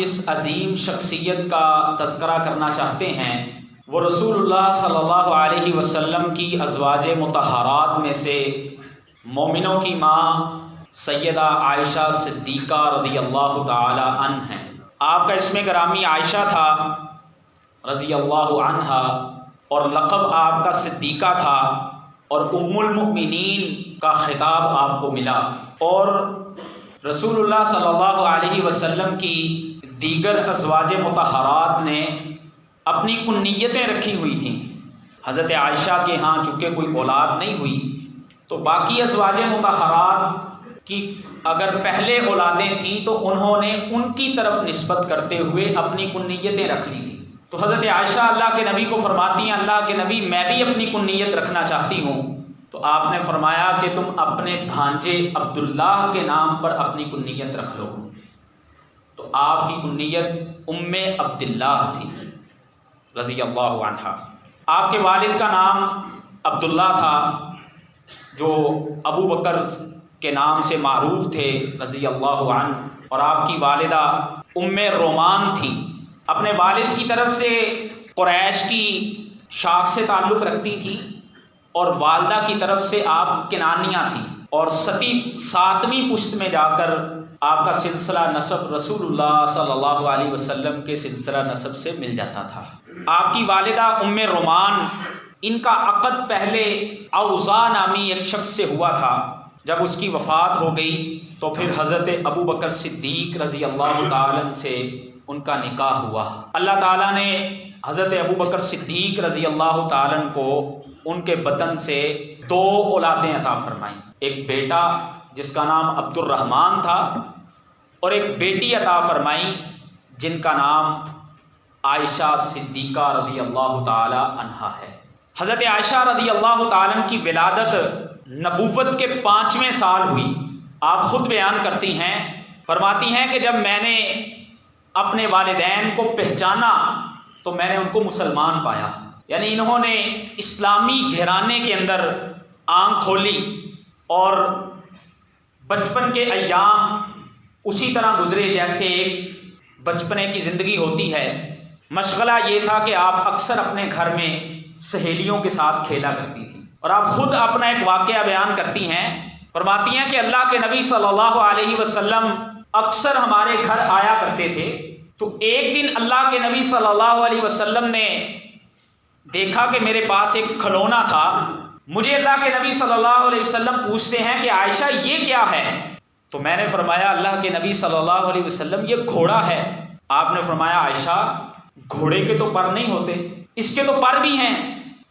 جس عظیم شخصیت کا تذکرہ کرنا چاہتے ہیں وہ رسول اللہ صلی اللہ علیہ وسلم کی ازواج مطہرات میں سے مومنوں کی ماں سیدہ عائشہ صدیقہ رضی اللہ تعالی عنہ ہیں۔ آپ کا اسم گرامی عائشہ تھا رضی اللہ عنہا، اور لقب آپ کا صدیقہ تھا، اور ام المؤمنین کا خطاب آپ کو ملا۔ اور رسول اللہ صلی اللہ علیہ وسلم کی دیگر ازواج مطہرات نے اپنی کنیتیں رکھی ہوئی تھیں۔ حضرت عائشہ کے ہاں چونکہ کوئی اولاد نہیں ہوئی تو باقی ازواج مطہرات کی اگر پہلے اولادیں تھیں تو انہوں نے ان کی طرف نسبت کرتے ہوئے اپنی کنیتیں رکھ لی تھیں۔ تو حضرت عائشہ اللہ کے نبی کو فرماتی ہیں اللہ کے نبی میں بھی اپنی کنیت رکھنا چاہتی ہوں۔ تو آپ نے فرمایا کہ تم اپنے بھانجے عبداللہ کے نام پر اپنی کنیت رکھ لو۔ تو آپ کی کنیت ام عبداللہ تھی رضی اللہ عنہ۔ آپ کے والد کا نام عبداللہ تھا جو ابو بکر کے نام سے معروف تھے رضی اللہ عنہ، اور آپ کی والدہ ام رومان تھی۔ اپنے والد کی طرف سے قریش کی شاخ سے تعلق رکھتی تھی، اور والدہ کی طرف سے آپ کنانیہ تھیں، اور ساتویں پشت میں جا کر آپ کا سلسلہ نسب رسول اللہ صلی اللہ علیہ وسلم کے سلسلہ نسب سے مل جاتا تھا۔ آپ کی والدہ ام رومان، ان کا عقد پہلے اوزا نامی ایک شخص سے ہوا تھا۔ جب اس کی وفات ہو گئی تو پھر حضرت ابو بکر صدیق رضی اللہ تعالیٰ عنہ سے ان کا نکاح ہوا۔ اللہ تعالیٰ نے حضرت ابو بکر صدیق رضی اللہ تعالیٰ عنہ کو ان کے بطن سے 2 اولادیں عطا فرمائیں، ایک بیٹا جس کا نام عبد الرحمن تھا، اور ایک بیٹی عطا فرمائی جن کا نام عائشہ صدیقہ رضی اللہ تعالی عنہا ہے۔ حضرت عائشہ رضی اللہ تعالیٰ عنہ کی ولادت نبوت کے 5ویں سال ہوئی۔ آپ خود بیان کرتی ہیں، فرماتی ہیں کہ جب میں نے اپنے والدین کو پہچانا تو میں نے ان کو مسلمان پایا، یعنی انہوں نے اسلامی گھرانے کے اندر آنکھ کھولی، اور بچپن کے ایام اسی طرح گزرے جیسے ایک بچپنے کی زندگی ہوتی ہے۔ مشغلہ یہ تھا کہ آپ اکثر اپنے گھر میں سہیلیوں کے ساتھ کھیلا کرتی تھیں، اور آپ خود اپنا ایک واقعہ بیان کرتی ہیں، فرماتی ہیں کہ اللہ کے نبی صلی اللہ علیہ وسلم اکثر ہمارے گھر آیا کرتے تھے، تو ایک دن اللہ کے نبی صلی اللہ علیہ وسلم نے دیکھا کہ میرے پاس ایک کھلونا تھا۔ مجھے اللہ کے نبی صلی اللہ علیہ وسلم پوچھتے ہیں کہ عائشہ یہ کیا ہے؟ تو میں نے فرمایا اللہ کے نبی صلی اللہ علیہ وسلم یہ گھوڑا ہے۔ آپ نے فرمایا عائشہ گھوڑے کے تو پر نہیں ہوتے، اس کے تو پر بھی ہیں۔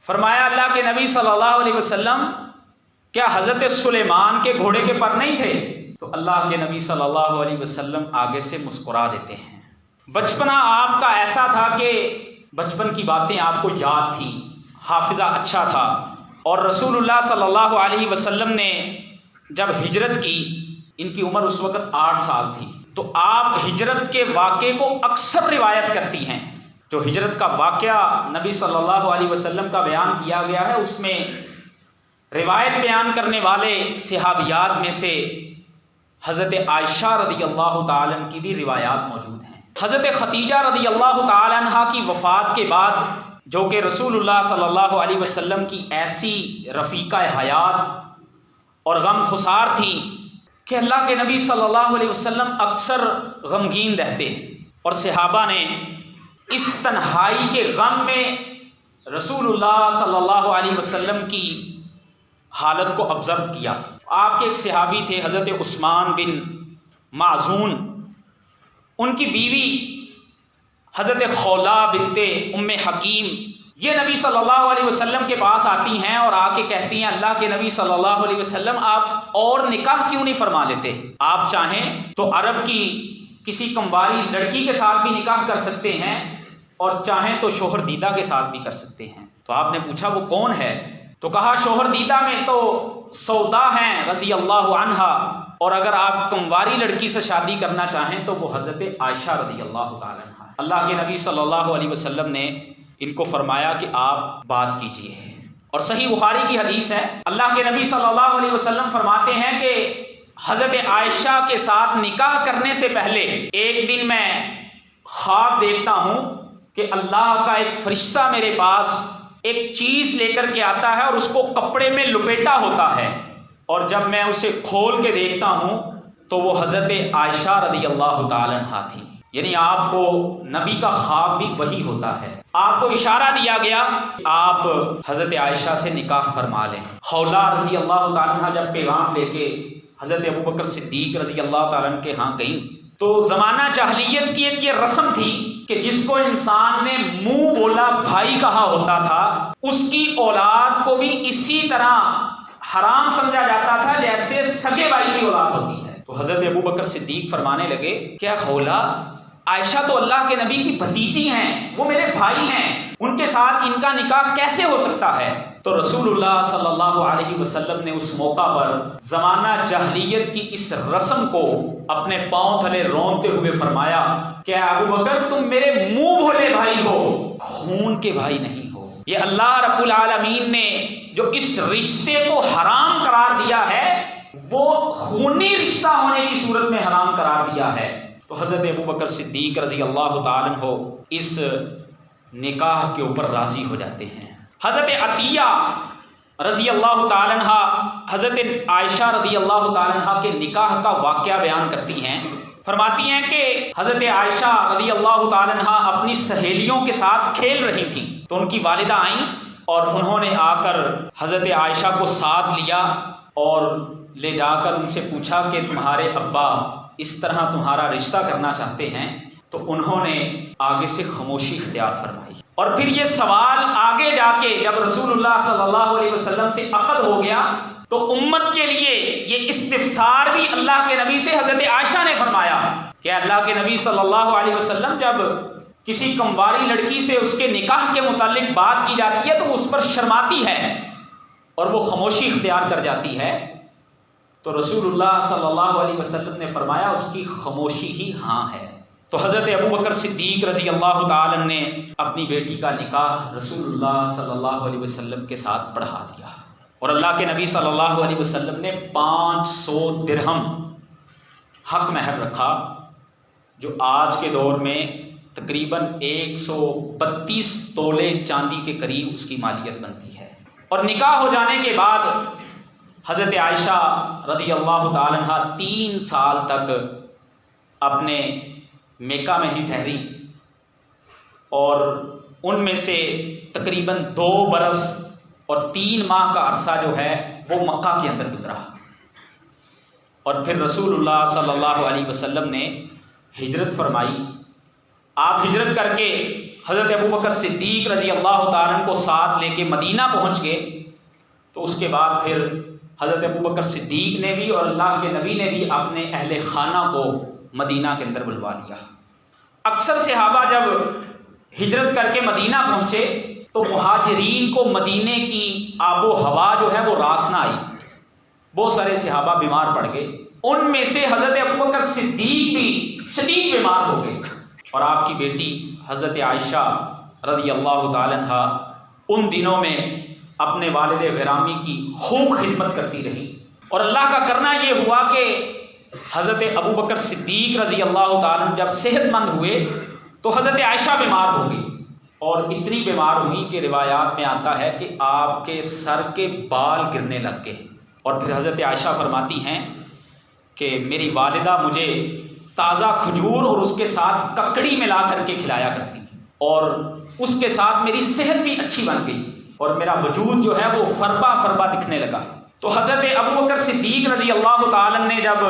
فرمایا اللہ کے نبی صلی اللہ علیہ وسلم کیا حضرت سلیمان کے گھوڑے کے پر نہیں تھے؟ تو اللہ کے نبی صلی اللہ علیہ وسلم آگے سے مسکرا دیتے ہیں۔ بچپنا آپ کا ایسا تھا کہ بچپن کی باتیں آپ کو یاد تھی، حافظہ اچھا تھا، اور رسول اللہ صلی اللہ علیہ وسلم نے جب ہجرت کی، ان کی عمر اس وقت 8 سال تھی، تو آپ ہجرت کے واقعے کو اکثر روایت کرتی ہیں۔ جو ہجرت کا واقعہ نبی صلی اللہ علیہ وسلم کا بیان کیا گیا ہے، اس میں روایت بیان کرنے والے صحابیات میں سے حضرت عائشہ رضی اللہ تعالیٰ عنہ کی بھی روایات موجود ہیں۔ حضرت خدیجہ رضی اللہ تعالیٰ عنہ کی وفات کے بعد، جو کہ رسول اللہ صلی اللہ علیہ وسلم کی ایسی رفیقہ حیات اور غم خسار تھیں کہ اللہ کے نبی صلی اللہ علیہ وسلم اکثر غمگین رہتے، اور صحابہ نے اس تنہائی کے غم میں رسول اللہ صلی اللہ علیہ وسلم کی حالت کو آبزرو کیا۔ آپ کے ایک صحابی تھے حضرت عثمان بن معزون، ان کی بیوی حضرت خولا بنت ام حکیم، یہ نبی صلی اللہ علیہ وسلم کے پاس آتی ہیں اور آ کے کہتی ہیں اللہ کے نبی صلی اللہ علیہ وسلم آپ اور نکاح کیوں نہیں فرما لیتے؟ آپ چاہیں تو عرب کی کسی کمواری لڑکی کے ساتھ بھی نکاح کر سکتے ہیں، اور چاہیں تو شوہر دیدہ کے ساتھ بھی کر سکتے ہیں۔ تو آپ نے پوچھا وہ کون ہے؟ تو کہا شوہر دیدہ میں تو سودا ہیں رضی اللہ عنہا، اور اگر آپ کمواری لڑکی سے شادی کرنا چاہیں تو وہ حضرت عائشہ رضی اللہ تعالیٰ عنہ۔ اللہ کے نبی صلی اللہ علیہ وسلم نے ان کو فرمایا کہ آپ بات کیجئے، اور صحیح بخاری کی حدیث ہے، اللہ کے نبی صلی اللہ علیہ وسلم فرماتے ہیں کہ حضرت عائشہ کے ساتھ نکاح کرنے سے پہلے ایک دن میں خواب دیکھتا ہوں کہ اللہ کا ایک فرشتہ میرے پاس ایک چیز لے کر کے آتا ہے اور اس کو کپڑے میں لپیٹا ہوتا ہے، اور جب میں اسے کھول کے دیکھتا ہوں تو وہ حضرت عائشہ رضی اللہ تعالی عنہا تھی۔ یعنی آپ کو نبی کا خواب بھی وہی ہوتا ہے۔ آپ کو اشارہ دیا گیا آپ حضرت عائشہ سے نکاح فرما لیں۔ خولہ رضی اللہ تعالیٰ عنہ جب پیغام لے کے حضرت ابوبکر صدیق رضی اللہ تعالیٰ عنہ کے ہاں گئیں تو زمانہ جاہلیت کی ایک یہ رسم تھی کہ جس کو انسان نے منہ بولا بھائی کہا ہوتا تھا، اس کی اولاد کو بھی اسی طرح حرام سمجھا جاتا تھا جیسے سگے بھائی کی اولاد ہوتی ہے۔ تو حضرت ابوبکر صدیق فرمانے لگے کیا خولہ، عائشہ تو اللہ کے نبی کی بھتیجی ہیں، وہ میرے بھائی ہیں، ان کے ساتھ ان کا نکاح کیسے ہو سکتا ہے؟ تو رسول اللہ صلی اللہ علیہ وسلم نے اس موقع پر زمانہ جاہلیت کی اس رسم کو اپنے پاؤں تلے رونتے ہوئے فرمایا کہ ابو بکر تم میرے منہ بھولے بھائی ہو، خون کے بھائی نہیں ہو۔ یہ اللہ رب العالمین نے جو اس رشتے کو حرام قرار دیا ہے وہ خونی رشتہ ہونے کی صورت میں حرام قرار دیا ہے۔ تو حضرت ابوبکر صدیق رضی اللہ تعالیٰ عنہ اس نکاح کے اوپر راضی ہو جاتے ہیں۔ حضرت عطیہ رضی اللہ تعالیٰ عنہ حضرت عائشہ رضی اللہ تعالیٰ عنہ کے نکاح کا واقعہ بیان کرتی ہیں، فرماتی ہیں کہ حضرت عائشہ رضی اللہ تعالیٰ عنہ اپنی سہیلیوں کے ساتھ کھیل رہی تھیں تو ان کی والدہ آئیں اور انہوں نے آ کر حضرت عائشہ کو ساتھ لیا اور لے جا کر ان سے پوچھا کہ تمہارے ابا اس طرح تمہارا رشتہ کرنا چاہتے ہیں، تو انہوں نے آگے سے خاموشی اختیار فرمائی۔ اور پھر یہ سوال آگے جا کے جب رسول اللہ صلی اللہ علیہ وسلم سے عقد ہو گیا تو امت کے لیے یہ استفسار بھی اللہ کے نبی سے حضرت عائشہ نے فرمایا کہ اللہ کے نبی صلی اللہ علیہ وسلم جب کسی کمواری لڑکی سے اس کے نکاح کے متعلق بات کی جاتی ہے تو اس پر شرماتی ہے اور وہ خاموشی اختیار کر جاتی ہے، تو رسول اللہ صلی اللہ علیہ وسلم نے فرمایا اس کی خاموشی ہی ہاں ہے۔ تو حضرت ابوبکر صدیق رضی اللہ تعالی عنہ نے اپنی بیٹی کا نکاح رسول اللہ صلی اللہ علیہ وسلم کے ساتھ پڑھا دیا، اور اللہ کے نبی صلی اللہ علیہ وسلم نے 500 درہم حق مہر رکھا، جو آج کے دور میں تقریباً 132 تولے چاندی کے قریب اس کی مالیت بنتی ہے۔ اور نکاح ہو جانے کے بعد حضرت عائشہ رضی اللہ تعالی عنہ 3 سال تک اپنے مکہ میں ہی ٹھہری، اور ان میں سے تقریباً 2 برس اور 3 ماہ کا عرصہ جو ہے وہ مکہ کے اندر گزرا، اور پھر رسول اللہ صلی اللہ علیہ وسلم نے ہجرت فرمائی۔ آپ ہجرت کر کے حضرت ابوبکر صدیق رضی اللہ تعالیٰ عنہ کو ساتھ لے کے مدینہ پہنچ گئے، تو اس کے بعد پھر حضرت ابوبکر صدیق نے بھی اور اللہ کے نبی نے بھی اپنے اہل خانہ کو مدینہ کے اندر بلوا لیا۔ اکثر صحابہ جب ہجرت کر کے مدینہ پہنچے تو مہاجرین کو مدینے کی آب و ہوا جو ہے وہ راس نہ آئی، بہت سارے صحابہ بیمار پڑ گئے، ان میں سے حضرت ابوبکر صدیق بھی شدید بیمار ہو گئے، اور آپ کی بیٹی حضرت عائشہ رضی اللہ تعالی عنہ ان دنوں میں اپنے والد غرامی کی خوب خدمت کرتی رہی، اور اللہ کا کرنا یہ ہوا کہ حضرت ابوبکر صدیق رضی اللہ تعالیٰ عنہ جب صحت مند ہوئے تو حضرت عائشہ بیمار ہو گئی، اور اتنی بیمار ہوئی کہ روایات میں آتا ہے کہ آپ کے سر کے بال گرنے لگ گئے، اور پھر حضرت عائشہ فرماتی ہیں کہ میری والدہ مجھے تازہ کھجور اور اس کے ساتھ ککڑی ملا کر کے کھلایا کرتی، اور اس کے ساتھ میری صحت بھی اچھی بن گئی اور میرا وجود جو ہے وہ فربا فربا دکھنے لگا۔ تو حضرت ابوبکر صدیق رضی اللہ تعالیٰ نے جب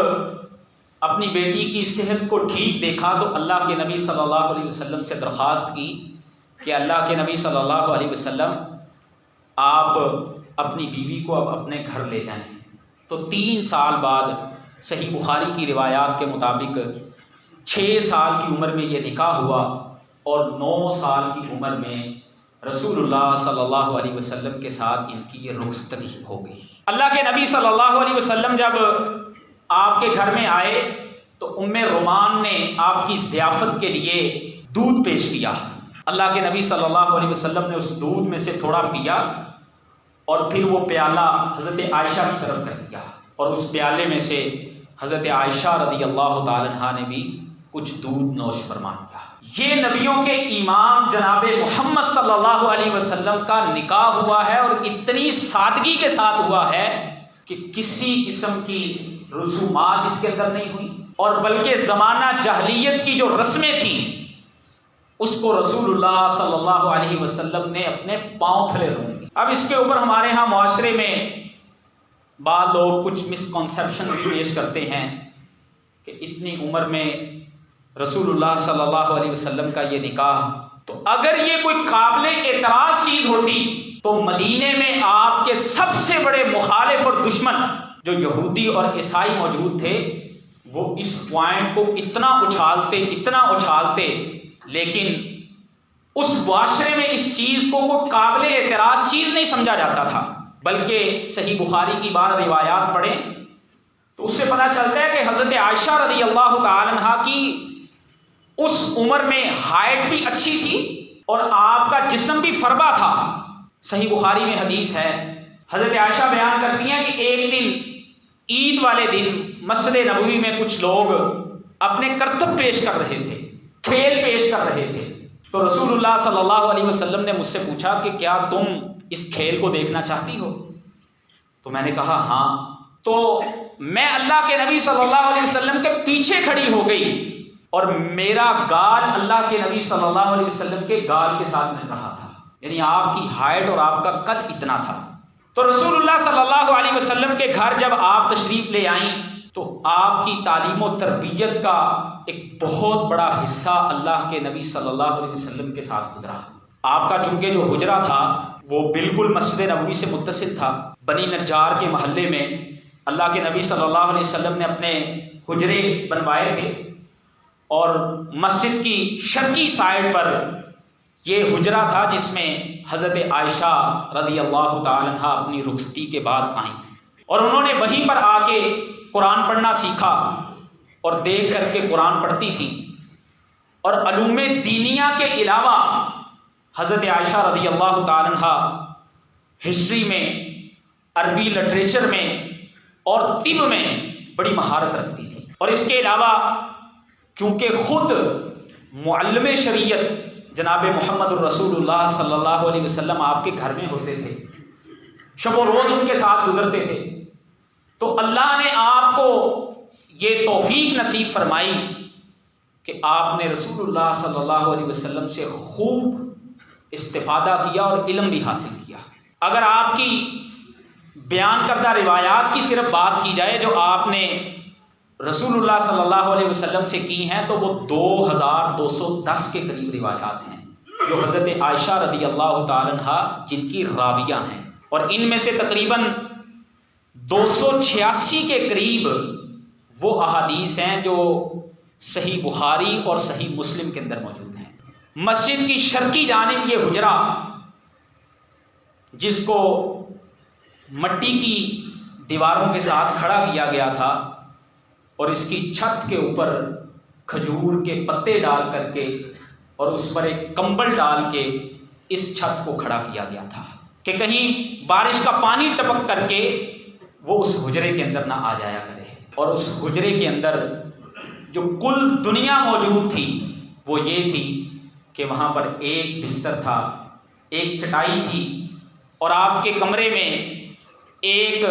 اپنی بیٹی کی صحت کو ٹھیک دیکھا تو اللہ کے نبی صلی اللہ علیہ وسلم سے درخواست کی کہ اللہ کے نبی صلی اللہ علیہ وسلم آپ اپنی بیوی کو اب اپنے گھر لے جائیں۔ تو 3 سال بعد صحیح بخاری کی روایات کے مطابق 6 سال کی عمر میں یہ نکاح ہوا، اور 9 سال کی عمر میں رسول اللہ صلی اللہ علیہ وسلم کے ساتھ ان کی یہ رخصتی ہو گئی۔ اللہ کے نبی صلی اللہ علیہ وسلم جب آپ کے گھر میں آئے تو ام رومان نے آپ کی ضیافت کے لیے دودھ پیش کیا۔ اللہ کے نبی صلی اللہ علیہ وسلم نے اس دودھ میں سے تھوڑا پیا اور پھر وہ پیالہ حضرت عائشہ کی طرف کر دیا، اور اس پیالے میں سے حضرت عائشہ رضی اللہ تعالی عنہ نے بھی کچھ دودھ نوش فرما لیا۔ یہ نبیوں کے امام جناب محمد صلی اللہ علیہ وسلم کا نکاح ہوا ہے اور اتنی سادگی کے ساتھ ہوا ہے کہ کسی قسم کی رسومات اس کے اندر نہیں ہوئی، اور بلکہ زمانہ جاہلیت کی جو رسمیں تھیں اس کو رسول اللہ صلی اللہ علیہ وسلم نے اپنے پاؤں تلے رون دی۔ اب اس کے اوپر ہمارے ہاں معاشرے میں بعض لوگ کچھ مسکنسیپشن بھی پیش کرتے ہیں کہ اتنی عمر میں رسول اللہ صلی اللہ علیہ وسلم کا یہ نکاح، تو اگر یہ کوئی قابل اعتراض چیز ہوتی تو مدینے میں آپ کے سب سے بڑے مخالف اور دشمن جو یہودی اور عیسائی موجود تھے وہ اس پوائنٹ کو اتنا اچھالتے، لیکن اس معاشرے میں اس چیز کو کوئی قابل اعتراض چیز نہیں سمجھا جاتا تھا، بلکہ صحیح بخاری کی بعض روایات پڑھیں تو اس سے پتہ چلتا ہے کہ حضرت عائشہ رضی اللہ تعالی عنہا کی اس عمر میں ہائٹ بھی اچھی تھی اور آپ کا جسم بھی فربا تھا۔ صحیح بخاری میں حدیث ہے، حضرت عائشہ بیان کرتی ہیں کہ ایک دن عید والے دن مسجد نبوی میں کچھ لوگ اپنے کرتب پیش کر رہے تھے، کھیل پیش کر رہے تھے، تو رسول اللہ صلی اللہ علیہ وسلم نے مجھ سے پوچھا کہ کیا تم اس کھیل کو دیکھنا چاہتی ہو؟ تو میں نے کہا ہاں۔ تو میں اللہ کے نبی صلی اللہ علیہ وسلم کے پیچھے کھڑی ہو گئی اور میرا گال اللہ کے نبی صلی اللہ علیہ وسلم کے گال کے ساتھ مل رہا تھا، یعنی آپ کی ہائٹ اور آپ کا قد اتنا تھا۔ تو رسول اللہ صلی اللہ علیہ وسلم کے گھر جب آپ تشریف لے آئیں تو آپ کی تعلیم و تربیت کا ایک بہت بڑا حصہ اللہ کے نبی صلی اللہ علیہ وسلم کے ساتھ گزرا۔ آپ کا چونکہ جو حجرہ تھا وہ بالکل مسجد نبوی سے متصل تھا، بنی نجار کے محلے میں اللہ کے نبی صلی اللہ علیہ وسلم نے اپنے حجرے بنوائے تھے، اور مسجد کی شرقی سائڈ پر یہ حجرہ تھا جس میں حضرت عائشہ رضی اللہ تعالی عنہا اپنی رخصتی کے بعد آئیں، اور انہوں نے وہیں پر آ کے قرآن پڑھنا سیکھا اور دیکھ کر کے قرآن پڑھتی تھیں، اور علوم دینیہ کے علاوہ حضرت عائشہ رضی اللہ تعالی عنہا ہسٹری میں، عربی لٹریچر میں اور طب میں بڑی مہارت رکھتی تھی، اور اس کے علاوہ چونکہ خود معلم شریعت جناب محمد الرسول اللہ صلی اللہ علیہ وسلم آپ کے گھر میں ہوتے تھے، شب و روز ان کے ساتھ گزرتے تھے، تو اللہ نے آپ کو یہ توفیق نصیب فرمائی کہ آپ نے رسول اللہ صلی اللہ علیہ وسلم سے خوب استفادہ کیا اور علم بھی حاصل کیا۔ اگر آپ کی بیان کردہ روایات کی صرف بات کی جائے جو آپ نے رسول اللہ صلی اللہ علیہ وسلم سے کی ہیں تو وہ 2210 کے قریب روایات ہیں جو حضرت عائشہ رضی اللہ تعالی عنہا جن کی راویہ ہیں، اور ان میں سے تقریباً 286 کے قریب وہ احادیث ہیں جو صحیح بخاری اور صحیح مسلم کے اندر موجود ہیں۔ مسجد کی شرقی جانب یہ حجرہ جس کو مٹی کی دیواروں کے ساتھ کھڑا کیا گیا تھا اور اس کی چھت کے اوپر کھجور کے پتے ڈال کر کے اور اس پر ایک کمبل ڈال کے اس چھت کو کھڑا کیا گیا تھا کہ کہیں بارش کا پانی ٹپک کر کے وہ اس حجرے کے اندر نہ آ جایا کرے، اور اس حجرے کے اندر جو کل دنیا موجود تھی وہ یہ تھی کہ وہاں پر ایک بستر تھا، ایک چٹائی تھی، اور آپ کے کمرے میں ایک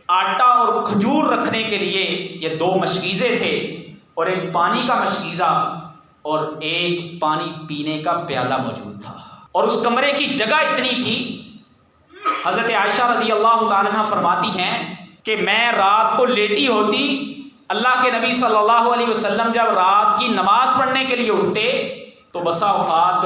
آٹا اور کھجور رکھنے کے لیے یہ 2 مشکیزے تھے، اور ایک پانی کا مشکیزہ اور ایک پانی پینے کا پیالہ موجود تھا، اور اس کمرے کی جگہ اتنی تھی۔ حضرت عائشہ رضی اللہ تعالیٰ عنہ فرماتی ہیں کہ میں رات کو لیٹی ہوتی، اللہ کے نبی صلی اللہ علیہ وسلم جب رات کی نماز پڑھنے کے لیے اٹھتے تو بسا اوقات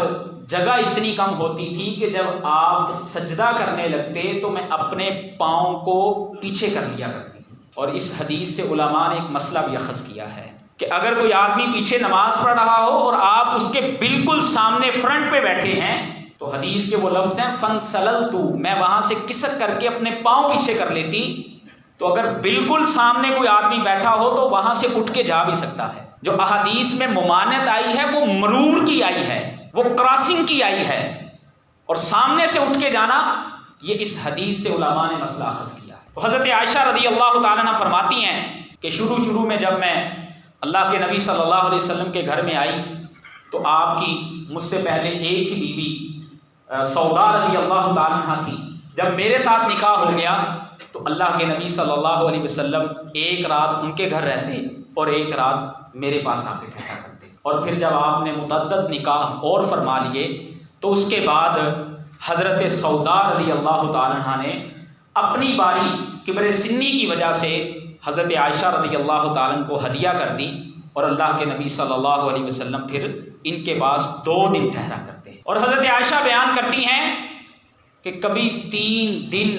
جگہ اتنی کم ہوتی تھی کہ جب آپ سجدہ کرنے لگتے تو میں اپنے پاؤں کو پیچھے کر لیا کرتی تھی۔ اور اس حدیث سے علماء نے ایک مسئلہ بھی اخذ کیا ہے کہ اگر کوئی آدمی پیچھے نماز پڑھ رہا ہو اور آپ اس کے بالکل سامنے فرنٹ پہ بیٹھے ہیں تو حدیث کے وہ لفظ ہیں فَانْسَلَلْتُ، میں وہاں سے کسک کر کے اپنے پاؤں پیچھے کر لیتی، تو اگر بالکل سامنے کوئی آدمی بیٹھا ہو تو وہاں سے اٹھ کے جا بھی سکتا ہے۔ جو احادیث میں ممانعت آئی ہے وہ مرور کی آئی ہے، وہ کراسنگ کی آئی ہے، اور سامنے سے اٹھ کے جانا یہ اس حدیث سے علماء نے مسئلہ اخذ کیا۔ تو حضرت عائشہ رضی اللہ تعالیٰ عنہ فرماتی ہیں کہ شروع میں جب میں اللہ کے نبی صلی اللہ علیہ وسلم کے گھر میں آئی تو آپ کی مجھ سے پہلے ایک ہی بیوی سودا رضی اللہ تعالیٰ عنہ تھی. جب میرے ساتھ نکاح ہو گیا تو اللہ کے نبی صلی اللہ علیہ وسلم ایک رات ان کے گھر رہتے اور ایک رات میرے پاس آ کے ٹھہرا کرتے. اور پھر جب آپ نے متعدد نکاح اور فرما لیے تو اس کے بعد حضرت سودا رضی اللہ تعالیٰ عنہ نے اپنی باری کبر سنی کی وجہ سے حضرت عائشہ رضی اللہ تعالیٰ عنہ کو ہدیہ کر دی. اور اللہ کے نبی صلی اللہ علیہ وسلم پھر ان کے پاس 2 دن ٹھہرا کرتے. اور حضرت عائشہ بیان کرتی ہیں کہ کبھی 3 دن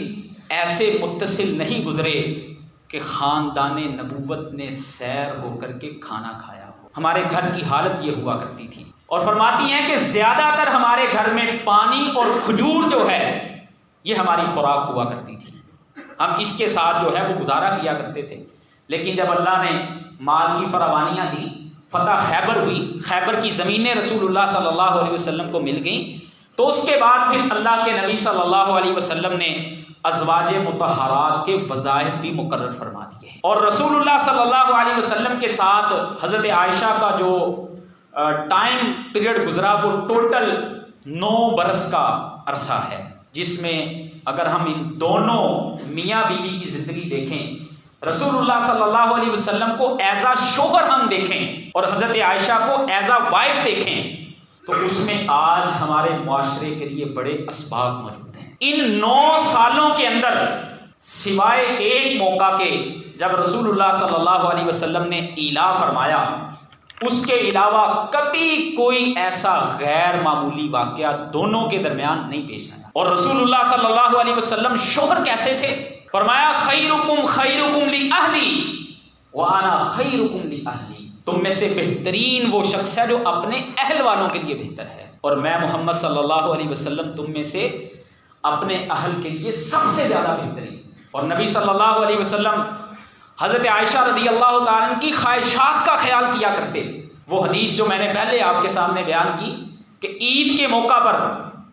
ایسے متصل نہیں گزرے کہ خاندان نبوت نے سیر ہو کر کے کھانا کھایا ہو. ہمارے گھر کی حالت یہ ہوا کرتی تھی. اور فرماتی ہیں کہ زیادہ تر ہمارے گھر میں پانی اور کھجور جو ہے یہ ہماری خوراک ہوا کرتی تھی. ہم اس کے ساتھ جو ہے وہ گزارا کیا کرتے تھے. لیکن جب اللہ نے مال کی فراوانیاں دی، فتح خیبر ہوئی، خیبر کی زمینیں رسول اللہ صلی اللہ علیہ وسلم کو مل گئیں، تو اس کے بعد پھر اللہ کے نبی صلی اللہ علیہ وسلم نے ازواج مطہرات کے وظائف بھی مقرر فرما دیے. اور رسول اللہ صلی اللہ علیہ وسلم کے ساتھ حضرت عائشہ کا جو ٹائم پیریڈ گزرا وہ ٹوٹل 9 برس کا عرصہ ہے، جس میں اگر ہم ان دونوں میاں بیوی کی زندگی دیکھیں، رسول اللہ صلی اللہ علیہ وسلم کو ایز اے شوہر ہم دیکھیں اور حضرت عائشہ کو ایز اے وائف دیکھیں، تو اس میں آج ہمارے معاشرے کے لیے بڑے اسباق موجود ہیں. ان 9 سالوں کے اندر سوائے ایک موقع کے جب رسول اللہ صلی اللہ علیہ وسلم نے ایلا فرمایا، اس کے علاوہ کبھی کوئی ایسا غیر معمولی واقعہ دونوں کے درمیان نہیں پیش آیا. اور رسول اللہ صلی اللہ علیہ وسلم شوہر کیسے تھے؟ فرمایا خیرکم خیرکم لأہلی وانا خیرکم لأہلی. تم میں سے بہترین وہ شخص ہے جو اپنے اہل والوں کے لیے بہتر ہے، اور میں محمد صلی اللہ علیہ وسلم تم میں سے اپنے اہل کے لیے سب سے زیادہ بہترین. اور نبی صلی اللہ علیہ وسلم حضرت عائشہ رضی اللہ تعالیٰ عنہ کی خواہشات کا خیال کیا کرتے. وہ حدیث جو میں نے پہلے آپ کے سامنے بیان کی کہ عید کے موقع پر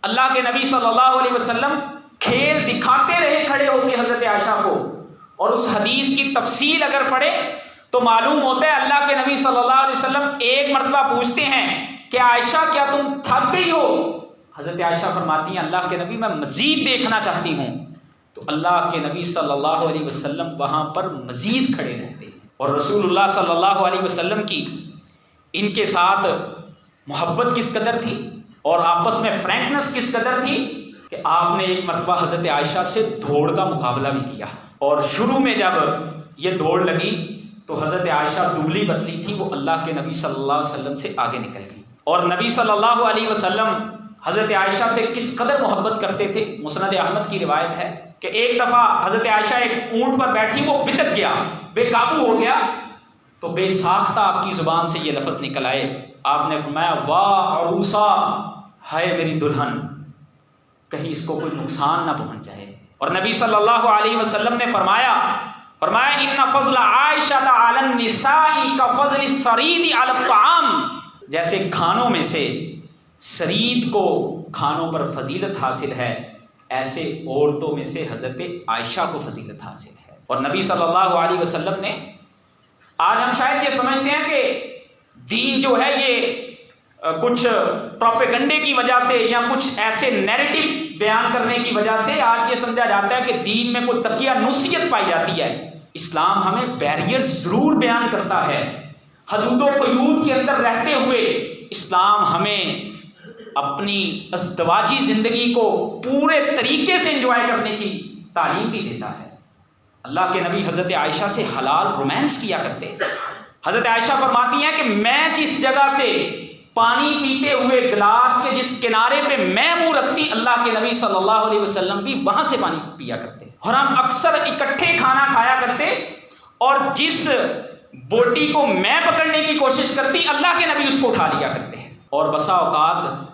اللہ کے نبی صلی اللہ علیہ وسلم کھیل دکھاتے رہے کھڑے ہو کے حضرت عائشہ کو، اور اس حدیث کی تفصیل اگر پڑھے تو معلوم ہوتا ہے اللہ کے نبی صلی اللہ علیہ وسلم ایک مرتبہ پوچھتے ہیں کہ عائشہ کیا تم تھک گئی ہو؟ حضرت عائشہ فرماتی ہیں اللہ کے نبی میں مزید دیکھنا چاہتی ہوں. تو اللہ کے نبی صلی اللہ علیہ وسلم وہاں پر مزید کھڑے رہتے ہیں. اور رسول اللہ صلی اللہ علیہ وسلم کی ان کے ساتھ محبت کس قدر تھی اور آپس میں فرینکنس کس قدر تھی کہ آپ نے ایک مرتبہ حضرت عائشہ سے دوڑ کا مقابلہ بھی کیا. اور شروع میں جب یہ دوڑ لگی تو حضرت عائشہ دبلی پتلی تھی، وہ اللہ کے نبی صلی اللہ علیہ وسلم سے آگے نکل گئی. اور نبی صلی اللہ علیہ وسلم حضرت عائشہ سے کس قدر محبت کرتے تھے. مسند احمد کی روایت ہے کہ ایک دفعہ حضرت عائشہ ایک اونٹ پر بیٹھی، وہ بتک گیا، بے قابو ہو گیا، تو بے ساختہ آپ کی زبان سے یہ لفظ نکل آئے. آپ نے فرمایا واہ عروسا، ہائے میری دلہن، کہیں اس کو کوئی نقصان نہ پہنچ جائے. اور نبی صلی اللہ علیہ وسلم نے فرمایا ان فضل عائشہ علی النساء کفضل السرید علی الطعام. جیسے کھانوں میں سے سرید کو کھانوں پر فضیلت حاصل ہے، ایسے عورتوں میں سے حضرت عائشہ کو فضیلت حاصل ہے. اور نبی صلی اللہ علیہ وسلم نے، آج ہم شاید یہ سمجھتے ہیں کہ دین جو ہے یہ کچھ پروپیگنڈے کی وجہ سے یا کچھ ایسے نیریٹو بیان کرنے کی وجہ سے آج یہ سمجھا جاتا ہے کہ دین میں کوئی تقیہ نصیحت پائی جاتی ہے. اسلام ہمیں بیریئر ضرور بیان کرتا ہے، حدود و قیود کے اندر رہتے ہوئے اسلام ہمیں اپنی ازدواجی زندگی کو پورے طریقے سے انجوائے کرنے کی تعلیم بھی دیتا ہے. اللہ کے نبی حضرت عائشہ سے حلال رومانس کیا کرتے. حضرت عائشہ فرماتی ہیں کہ میں جس جگہ سے پانی پیتے ہوئے گلاس کے جس کنارے پہ میں منہ رکھتی، اللہ کے نبی صلی اللہ علیہ وسلم بھی وہاں سے پانی پیا کرتے. اور ہم اکثر اکٹھے کھانا کھایا کرتے، اور جس بوٹی کو میں پکڑنے کی کوشش کرتی اللہ کے نبی اس کو اٹھا لیا کرتے ہیں. اور بسا اوقات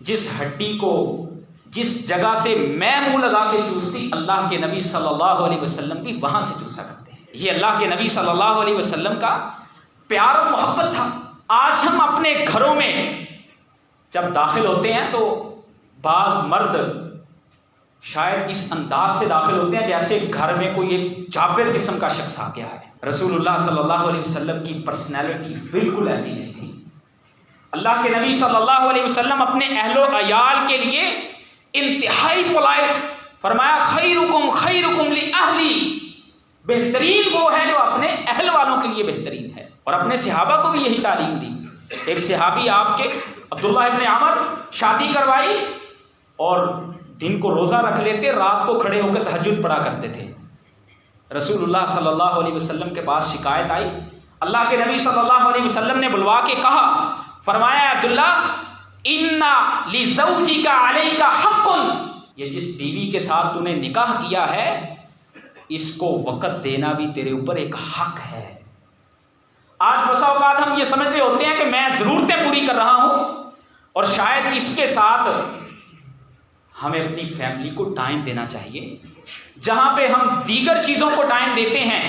جس ہڈی کو جس جگہ سے میں منہ لگا کے چوستی، اللہ کے نبی صلی اللہ علیہ وسلم بھی وہاں سے چوسا کرتے ہیں. یہ اللہ کے نبی صلی اللہ علیہ وسلم کا پیار اور محبت تھا. آج ہم اپنے گھروں میں جب داخل ہوتے ہیں تو بعض مرد شاید اس انداز سے داخل ہوتے ہیں جیسے گھر میں کوئی ایک جابر قسم کا شخص آ گیا ہے. رسول اللہ صلی اللہ علیہ وسلم کی پرسنالٹی بالکل ایسی نہیں تھی. اللہ کے نبی صلی اللہ علیہ وسلم اپنے اہل و عیال کے لیے انتہائی پولائٹ، فرمایا خیرکم خیرکم لأہلی، بہترین وہ ہے جو اپنے اہل والوں کے لیے بہترین ہے، اور اپنے صحابہ کو بھی یہی تعلیم دی۔ ایک صحابی آپ کے عبداللہ ابن عمر شادی کروائی اور دن کو روزہ رکھ لیتے، رات کو کھڑے ہو کے تہجد پڑھا کرتے تھے۔ رسول اللہ صلی اللہ علیہ وسلم کے پاس شکایت آئی، اللہ کے نبی صلی اللہ علیہ وسلم نے بلوا کے کہا، فرمایا عبداللہ اِنَّ لِزَوْجِكَ عَلَيْكَ حَقٌّ، یہ جس بیوی کے ساتھ تو نے نکاح کیا ہے اس کو وقت دینا بھی تیرے اوپر ایک حق ہے۔ آج بسا اوقات ہم یہ سمجھ رہے ہوتے ہیں کہ میں ضرورتیں پوری کر رہا ہوں، اور شاید اس کے ساتھ ہمیں اپنی فیملی کو ٹائم دینا چاہیے، جہاں پہ ہم دیگر چیزوں کو ٹائم دیتے ہیں۔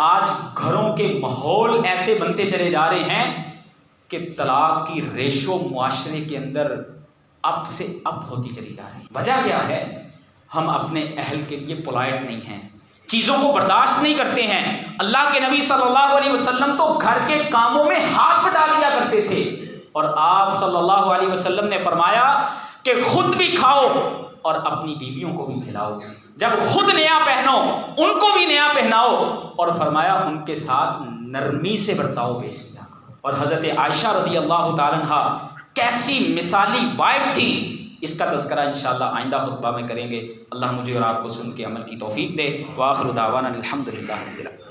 آج گھروں کے ماحول ایسے بنتے چلے جا رہے ہیں کہ طلاق کی ریشو معاشرے کے اندر اب سے اب ہوتی چلی جا رہی ہے۔ وجہ کیا ہے؟ ہم اپنے اہل کے لیے پولائٹ نہیں ہیں، چیزوں کو برداشت نہیں کرتے ہیں۔ اللہ کے نبی صلی اللہ علیہ وسلم تو گھر کے کاموں میں ہاتھ بٹا لیا کرتے تھے، اور آپ صلی اللہ علیہ وسلم نے فرمایا کہ خود بھی کھاؤ اور اپنی بیویوں کو بھی کھلاؤ، جب خود نیا پہنو ان کو بھی نیا پہناؤ، اور فرمایا ان کے ساتھ نرمی سے برتاؤ پیش کیا۔ اور حضرت عائشہ رضی اللہ تعالیٰ عنہ کیسی مثالی وائف تھی، اس کا تذکرہ انشاءاللہ آئندہ خطبہ میں کریں گے۔ اللہ مجھے اور آپ کو سن کے عمل کی توفیق دے۔ وآخر دعوانا الحمدللہ رب العالمین۔